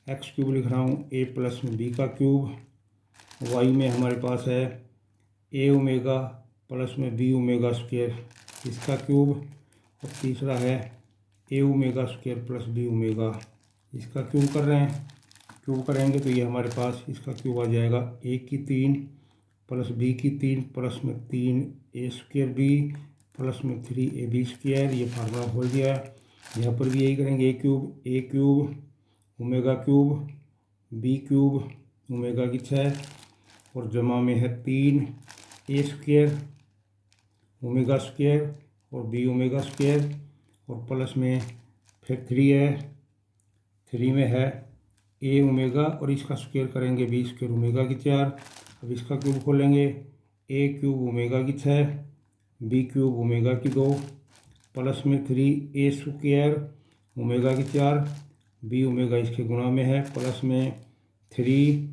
एक्स क्यूब लिख रहा हूँ ए प्लस में बी का क्यूब, वाई में हमारे पास है ए ओमेगा प्लस में बी ओमेगा स्क्वायर इसका क्यूब, और तीसरा है a omega square plus b omega इसका क्यूब कर रहे हैं। क्यूब करेंगे तो ये हमारे पास इसका क्यूब आ जाएगा ए की 3 प्लस बी की 3 प्लस में 3 ए स्क्वायर बी प्लस में 3ab स्क्वायर, ये फार्मूला हो गया। यहाँ पर भी यही करेंगे, a cube omega cube b cube omega की 6 और जमा में है 3 ए स्क्वायर ओमेगा स्क्वायर और बी ओमेगा स्क्वायर, और प्लस में फिर 3 है, 3 में है ए ओमेगा और इसका स्क्वायर करेंगे बी स्क्वायर ओमेगा की 4। अब इसका क्यूब खोलेंगे, ए क्यूब ओमेगा की 6 बी क्यूब ओमेगा की 2 प्लस में 3 ए स्क्वायर ओमेगा की 4 बी ओमेगा इसके गुणा में है, प्लस में 3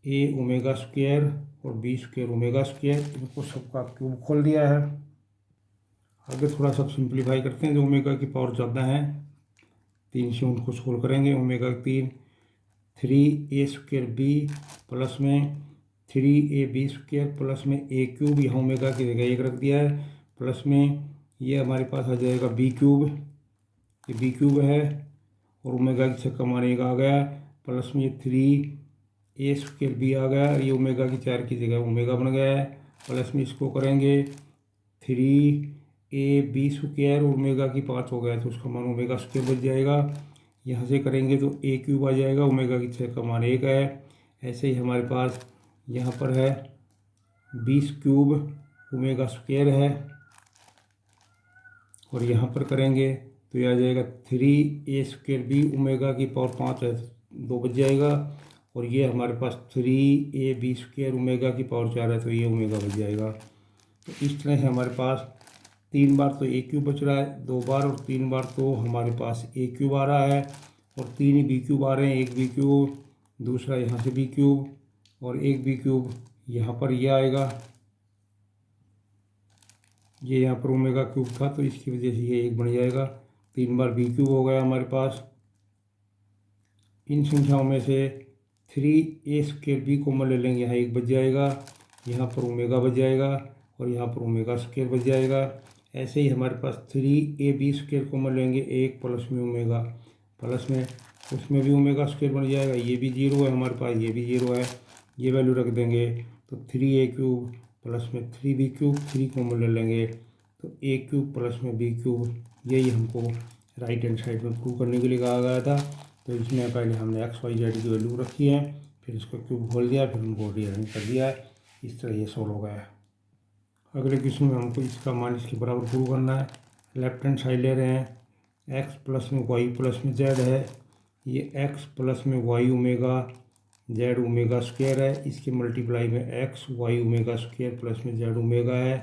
ए ओमेगा स्क्वायर और बी स्क्वायर ओमेगा स्क्वायर, इनको सबका क्यूब खोल दिया है। आगे थोड़ा सा सिंप्लीफाई करते हैं, जो ओमेगा की पावर ज़्यादा है 3 से उनको सोल्व करेंगे। Omega 3 a square B plus में 3ab स्क्वायर प्लस में ए क्यूब, यहाँ ओमेगा की जगह 1 रख दिया है, प्लस में ये हमारे पास आ जाएगा बी क्यूब, ये बी क्यूब है और ओमेगा की 6 का मान 1 आ गया, प्लस में 3 ए स्क्वायर बी आ गया, ये ओमेगा की 4 की जगह ओमेगा बन गया है, प्लस में इसको करेंगे 3ab स्क्वायर ओमेगा की 5 हो गया तो उसका मान ओमेगा स्क्वायर बच जाएगा। यहाँ से करेंगे तो ए क्यूब आ जाएगा, ओमेगा की 6 का मान 1 है। ऐसे ही हमारे पास यहाँ पर है 20 क्यूब ओमेगा स्क्वायर है, और यहाँ पर करेंगे तो ये आ जाएगा 3 ए स्क्वायर बी ओमेगा की पावर 5 है 2 बच जाएगा, और ये हमारे पास 3ab स्क्वायर ओमेगा की पावर 4 है तो ये ओमेगा बच जाएगा। तो इस तरह से हमारे पास 3 बार तो ए क्यूब बच रहा है, 2 बार और 3 बार तो हमारे पास ए क्यूब आ रहा है, और 3 ही बी क्यूब आ रहे हैं, एक बी क्यूब दूसरा यहाँ से बी क्यूब और एक बी क्यूब यहाँ पर ये आएगा, ये यहाँ पर ओमेगा क्यूब था तो इसकी वजह से ये 1 बन जाएगा। 3 बार बी क्यूब हो गया हमारे पास। इन संख्याओं में से 3a स्क्वायर बी कॉमन ले लेंगे, यहाँ 1 बच जाएगा, यहाँ पर ओमेगा बच जाएगा और यहाँ पर ओमेगा स्क्वायर बच जाएगा। ऐसे ही हमारे पास 3ab स्क्वायर कॉमन लेंगे, 1 प्लस में ओमेगा प्लस में उसमें भी ओमेगा स्क्वायर बन जाएगा, ये भी 0 है हमारे पास, ये भी 0 है, ये वैल्यू रख देंगे तो 3a क्यूब प्लस में 3b क्यूब 3 कॉमन ले लेंगे तो a क्यूब प्लस में b क्यूब, यही हमको राइट हैंड साइड में प्रूव करने के लिए कहा गया था। तो इसमें पहले हमने एक्स वाई जेड की वैल्यू रखी है, फिर इसको क्यूब खोल दिया, फिर उनको रीअरेंज कर दिया है, इस तरह ये सॉल्व हो गया है। अगले क्वेश्चन में हमको इसका मान इसके बराबर प्रूव करना है। लेफ्ट हैंड साइड ले रहे हैं, एक्स प्लस में वाई प्लस में जेड है, ये एक्स प्लस में Y omega Z omega square है, इसके मल्टीप्लाई में X Y omega square plus में जेड ओमेगा है।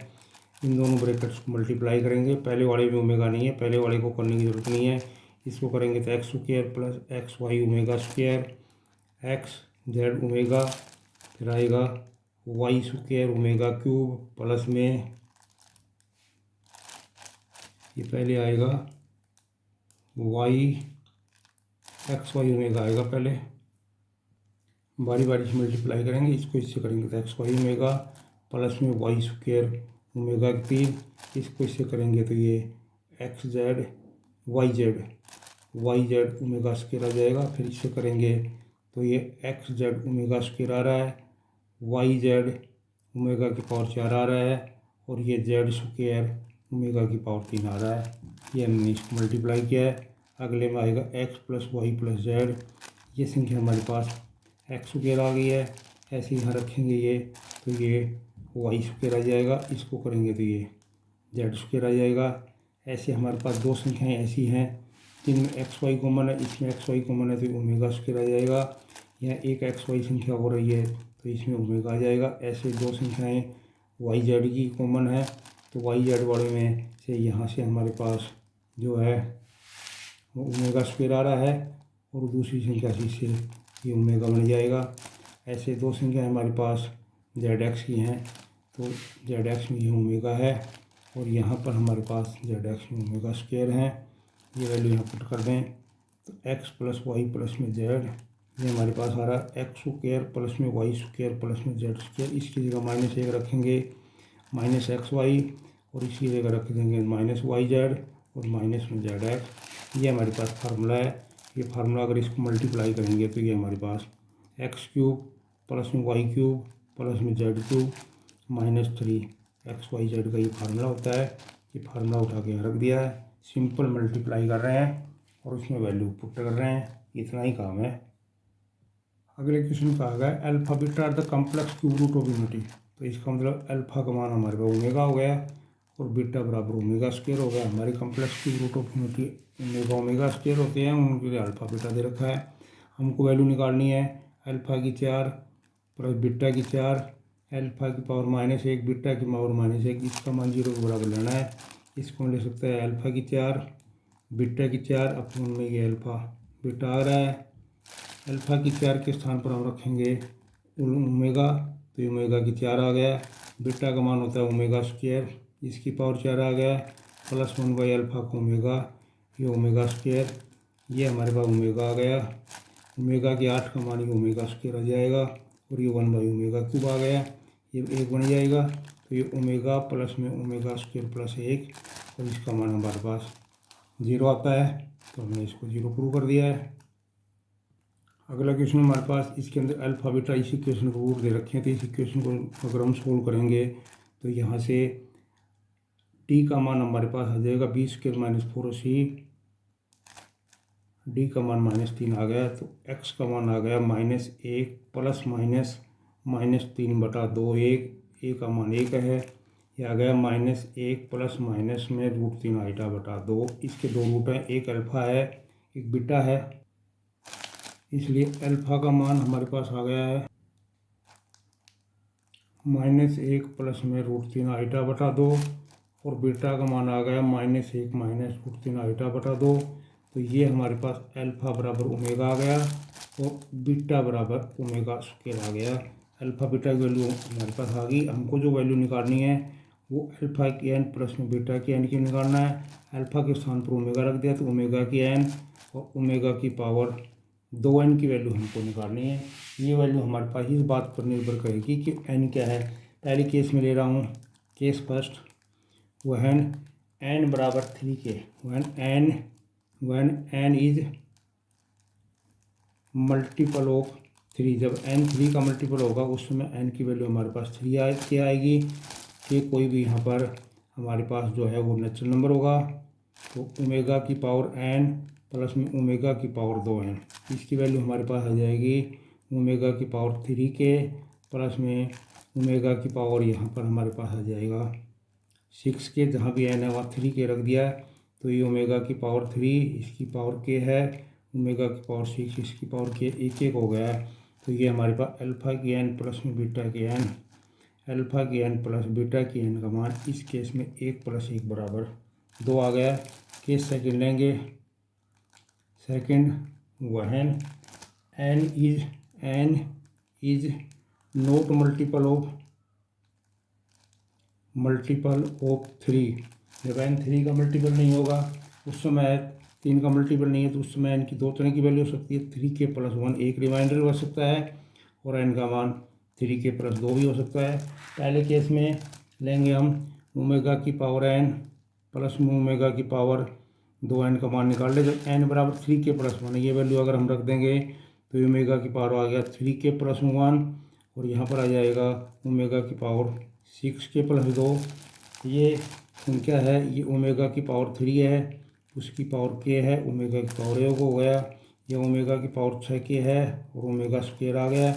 इन दोनों ब्रैकेट्स को मल्टीप्लाई करेंगे, पहले वाले में ओमेगा नहीं है, पहले वाले को करने की जरूरत नहीं है, इसको करेंगे तो X square plus X Y omega square X Z omega, फिर आएगा Y square omega cube plus में ये पहले आएगा वाई एक्स वाई ओमेगा आएगा, पहले बारी बारी से मल्टीप्लाई करेंगे, इसको इससे करेंगे तो एक्स वाई ओमेगा प्लस में वाई स्क्वायर ओमेगा 3, इसको इससे करेंगे तो ये x z y z omega square आ जाएगा। फिर इससे करेंगे तो ये एक्स जेड ओमेगा स्क्वायर आ रहा है, वाई जेड ओमेगा की पावर 4 आ रहा है और ये जेड स्क्वायर ओमेगा की पावर 3 आ रहा है। ये हमने इसको मल्टीप्लाई किया है। अगले में आएगा X plus Y plus Z. ये संख्या हमारे पास एक्स स्क्वायर आ गई है, ऐसे यहाँ रखेंगे ये, तो ये वाई स्क्वायर आ जाएगा, इसको करेंगे तो ये जेड स्क्वायर आ जाएगा। ऐसे हमारे पास दो संख्याएं ऐसी हैं जिनमें एक्स वाई कॉमन है, इसमें एक्स वाई कॉमन है तो ओमेगा स्क्वायर आ जाएगा। यहाँ एक एक्स वाई संख्या हो रही है तो इसमें ओमेगा आ जाएगा। ऐसे दो संख्याएं वाई जेड की कॉमन है तो वाई जेड वाले में से यहाँ से हमारे पास जो है वो ओमेगा स्क्वायर आ रहा है और दूसरी संख्या से ये ओमेगा बन जाएगा। ऐसे दो संख्या हमारे पास जेड एक्स की हैं तो जेड एक्स में ये ओमेगा है और यहाँ पर हमारे पास जेड एक्स में ओमेगा स्क्वायर हैं। ये वैल्यू यहाँ पुट कर दें तो एक्स प्लस वाई प्लस में जेड, ये हमारे पास आ रहा है एक्स स्क्वायर प्लस में वाई स्क्वायर प्लस में जेड स्क्वायर। इसकी जगह -1 रखेंगे माइनस एक्स वाई और इसकी जगह रख देंगे माइनस वाई जेड और माइनस में जेड एक्स। ये हमारे पास फार्मूला है। ये फार्मूला अगर इसको मल्टीप्लाई करेंगे तो ये हमारे पास एक्स क्यूब प्लस में वाई क्यूब प्लस में Z cube -3 X Y Z का ये फार्मूला होता है। ये फार्मूला उठा के रख दिया है, सिंपल मल्टीप्लाई कर रहे हैं और उसमें वैल्यू पुट कर रहे हैं, इतना ही काम है। अगले क्वेश्चन कहा गया alpha beta are the complex cube root of unity. तो इसका मतलब अल्फा का मान हमारे पास ओमेगा हो गया और बीटा बराबर ओमेगा स्क्वायर हो गया। हमारे complex cube root of unity omega omega square होते हैं, उनके लिए अल्फा बीटा दे रखा है। हमको वैल्यू निकालनी है अल्फा की 4 प्लस बीटा की 4, अल्फा की पावर -1 बीटा की पावर -1, इसका मान 0 के बराबर लेना है। इसको हम ले सकते हैं अल्फा की 4 बीटा की 4 अपन में ये अल्फा बीटा आ रहा है। अल्फा की 4 के स्थान पर हम रखेंगे ओमेगा, तो ओमेगा की 4 आ गया। बीटा का मान होता है ओमेगा स्क्वायर, इसकी पावर 4 आ गया प्लस 1/अल्फा को ओमेगा, ये ओमेगा स्क्वायर, ये हमारे पास ओमेगा आ गया। ओमेगा की 8 का मान ये ओमेगा स्क्वायर आ जाएगा और ये 1/ओमेगा क्यूब आ गया, ये 1 बन जाएगा। तो ये ओमेगा प्लस में ओमेगा स्क्वायर प्लस 1 और इसका मान हमारे पास 0 आता है, तो हमने इसको 0 प्रूव कर दिया है। अगला क्वेश्चन हमारे पास, इसके अंदर अल्फा बीटा इस इक्वेशन को रूट दे रखे हैं, तो इस इक्वेशन को अगर हम सोल्व करेंगे तो यहाँ से टी का मान हमारे पास आ जाएगा b² - 4c, डी का मान -3 आ गया, तो एक्स का मान आ गया -1 प्लस माइनस 3/2, ए का मान 1 है, ये आ गया -1 प्लस माइनस में √3 i/2। इसके दो रूट हैं, एक अल्फा है एक बीटा है, इसलिए अल्फा का मान हमारे पास आ गया है -1 प्लस में √3 i/2 और बीटा का मान आ गया -1 माइनस √3 i/2। तो ये हमारे पास अल्फा बराबर ओमेगा आ गया और बीटा बराबर ओमेगा स्क्वायर आ गया। अल्फा बीटा की वैल्यू हमारे पास आ गई। हमको जो वैल्यू निकालनी है वो अल्फा की n प्लस में बीटा की n की निकालना है। अल्फा के स्थान पर ओमेगा रख दिया तो ओमेगा की n और ओमेगा की पावर 2n की वैल्यू हमको निकालनी है। ये वैल्यू हमारे पास इस बात पर निर्भर करेगी कि n क्या है। पहले केस में ले रहा हूँ, केस फर्स्ट, वहन n बराबर 3 के, when n is multiple of 3, जब n 3 का मल्टीपल होगा उस समय n की वैल्यू हमारे पास 3 के आएगी कि कोई भी यहाँ पर हमारे पास जो है वो नेचुरल नंबर होगा। तो ओमेगा की पावर n प्लस में ओमेगा की पावर 2n, इसकी वैल्यू हमारे पास आ जाएगी ओमेगा की पावर 3 के प्लस में ओमेगा की पावर यहाँ पर हमारे पास आ जाएगा 6 के, जहाँ भी n है वहाँ 3 के रख दिया है। तो ये ओमेगा की पावर 3 इसकी पावर k है, ओमेगा की पावर 6 इसकी पावर k, एक एक हो गया है। तो ये हमारे पास अल्फा की n प्लस में बीटा की n, अल्फा की n प्लस बीटा की n का मान इस केस में 1 + 1 बराबर 2 आ गया। केस सेकंड लेंगे, सेकंड वहन n is not multiple of 3, जब n 3 का मल्टीपल नहीं होगा उस समय 3 का मल्टीपल नहीं है तो उस समय n की दो तरह की वैल्यू हो सकती है। 3k + 1 एक रिमाइंडर हो सकता है और n का मान 3k + 2 भी हो सकता है। पहले केस में लेंगे हम ओमेगा की पावर n प्लस में ओमेगा की पावर 2n का मान निकाल ले। जब n बराबर 3k + 1, ये वैल्यू अगर हम रख देंगे तो ओमेगा की पावर आ गया 3k + 1 और यहाँ पर आ जाएगा ओमेगा की पावर 6k प्लस 2। ये संख्या है, ये ओमेगा की पावर 3 है, उसकी पावर k है, ओमेगा की पावर 1 हो गया। ये ओमेगा की पावर 6k है और ओमेगा स्क्वायर आ गया।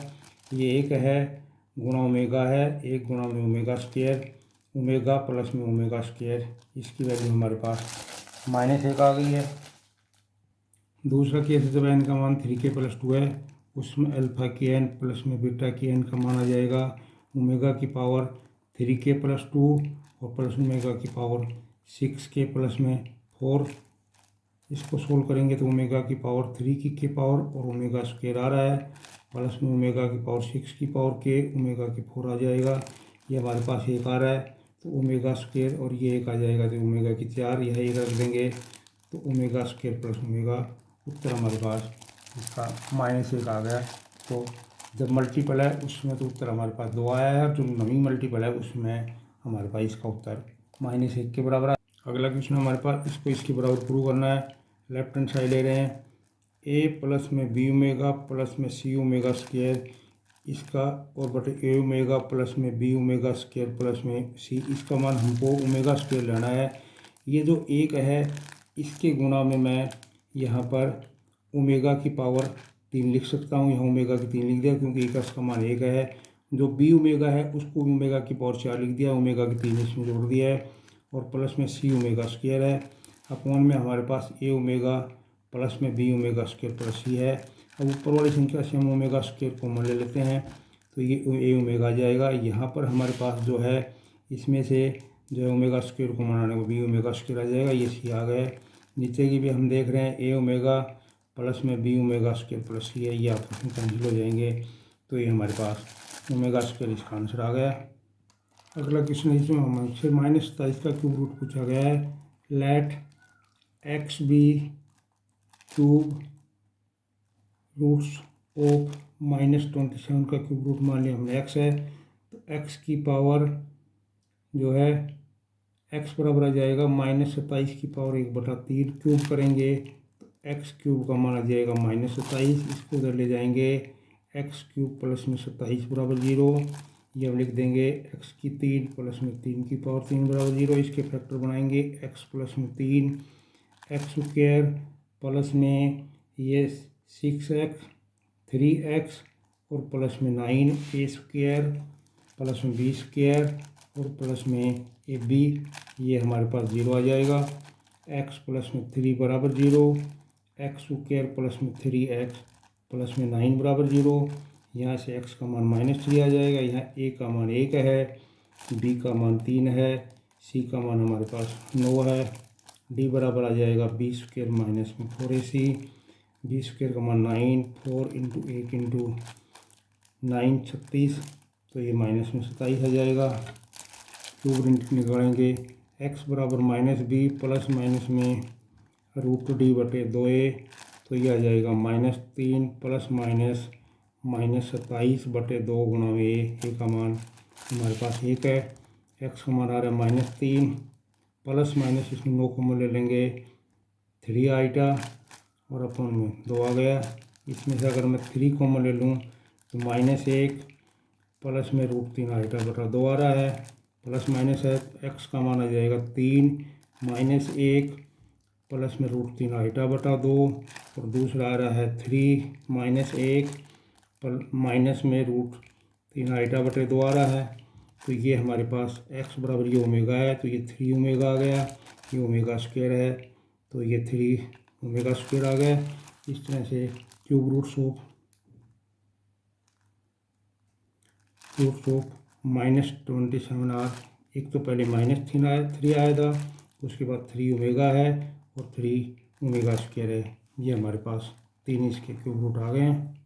ये 1 है गुणा ओमेगा है, 1 गुणा में ओमेगा स्क्वायर, ओमेगा प्लस में ओमेगा स्क्वायर, इसकी वैल्यू हमारे पास -1 आ गई है। दूसरा केस है जब n का मान 3k प्लस 2 है, उसमें अल्फा के एन प्लस में बीटा के एन का मान आ जाएगा ओमेगा की पावर 3k प्लस 2 और प्लस ओमेगा की पावर 6k प्लस में 4। इसको सोल्व करेंगे तो ओमेगा की पावर 3 की पावर और ओमेगा स्क्वायर आ रहा है, प्लस में ओमेगा की पावर 6 की पावर के, ओमेगा की 4 आ जाएगा। ये हमारे पास 1 आ रहा है तो ओमेगा स्क्वायर और ये 1 आ जाएगा तो ओमेगा की 4, यह 1 रख देंगे तो ओमेगा स्क्वायर प्लस ओमेगा, उत्तर हमारे पास इसका -1 आ गया। तो जब मल्टीपल है उसमें तो उत्तर हमारे पास 2 आया है, जो नवी मल्टीपल है उसमें हमारे पास इसका उत्तर -1 के बराबर है। अगला क्वेश्चन हमारे पास, इसको इसके बराबर प्रूव करना है। लेफ्ट हैंड साइड ले रहे हैं, a प्लस में b ओमेगा प्लस में c ओमेगा स्क्वायर इसका और बटे a ओमेगा प्लस में b ओमेगा स्क्वायर प्लस में c, इसका मान हमको ओमेगा स्क्वायर लेना है। ये जो 1 है इसके गुणा में मैं यहाँ पर ओमेगा की पावर 3 लिख सकता हूँ, यहाँ ओमेगा की 3 लिख दिया क्योंकि 1 का मान 1 है। जो b ओमेगा है उसको ओमेगा की पावर 4 लिख दिया, ओमेगा की 3 इसमें जोड़ दिया है और प्लस में c ओमेगा स्क्वायर है। अपॉन में हमारे पास a ओमेगा प्लस में b omega square plus c है। अब ऊपर वाली संख्या से हम ओमेगा स्क्वायर कॉमन ले लेते हैं तो ये a ओमेगा आ जाएगा। यहाँ पर हमारे पास जो है इसमें से जो है ओमेगा स्क्वायर कॉमन आने को b ओमेगा स्क्वायर आ जाएगा, ये c आ गया। नीचे की भी हम देख रहे हैं a ओमेगा प्लस में b omega square plus c है, ये आपस में कैंसिल हो जाएंगे तो ये हमारे पास ओमेगा स्क्वायर इसका आंसर आ गया। अगला क्वेश्चन है, इसमें हमसे -27 का क्यूब रूट पूछा गया है। Let x be cube roots of -27 का क्यूब रूट मान लिया हमने x है, तो x की पावर जो है x बराबर आ जाएगा -27 की पावर 1/3, क्यूब करेंगे तो x क्यूब का मान आ जाएगा -27, इसको उधर ले जाएंगे x क्यूब प्लस में 27 बराबर 0, ये हम लिख देंगे x की 3 प्लस में 3 की पावर 3 बराबर 0। इसके फैक्टर बनाएंगे x प्लस में 3 x स्क्वायर प्लस में ये 6x 3x और प्लस में 9 a स्क्वायर प्लस में b स्क्वायर और प्लस में ए बी, ये हमारे पास 0 आ जाएगा। x प्लस में 3 बराबर 0, x स्क्वायर प्लस में 3x प्लस में 9 बराबर 0, यहाँ से x का मान -3 आ जाएगा। यहाँ a का मान 1 है, b का मान 3 है, c का मान हमारे पास 9 है, d बराबर आ जाएगा b स्क्वायर माइनस में 4ac, b स्क्वायर का मान 9, 4 इंटू 1 इंटू 9 36, तो ये माइनस में 27 आ जाएगा। क्यूब निकालेंगे x बराबर -b प्लस माइनस में √d बटे 2a, तो ये आ जाएगा -3 प्लस माइनस -27 बटे 2 गुणा में a का मान हमारे पास 1 है, x का मान आ रहा है -3 प्लस माइनस इसमें 9 कॉमन ले लेंगे 3 आइटा और अपन में 2 आ गया। इसमें से अगर मैं 3 कॉमन ले लूँ तो -1 प्लस में √3 आइटा बटा 2 आ रहा है, प्लस माइनस है x का मान आ जाएगा 3 -1 प्लस में √3 आइटा बटा 2 और दूसरा आ रहा है 3 -1 माइनस में √3 आइटा बटे 2 आ रहा है। तो ये हमारे पास x बराबर ये ओमेगा है, तो ये 3 ओमेगा आ गया, ये ओमेगा स्क्वायर है तो ये 3 ओमेगा स्क्वायर आ गया। इस तरह से क्यूब रूट्स ऑफ -27 आर, एक तो पहले -3 आया था, उसके बाद 3 ओमेगा है और 3 ओमेगा स्क्वायर है। ये हमारे पास 3 इसके क्यूब रूट आ गए हैं।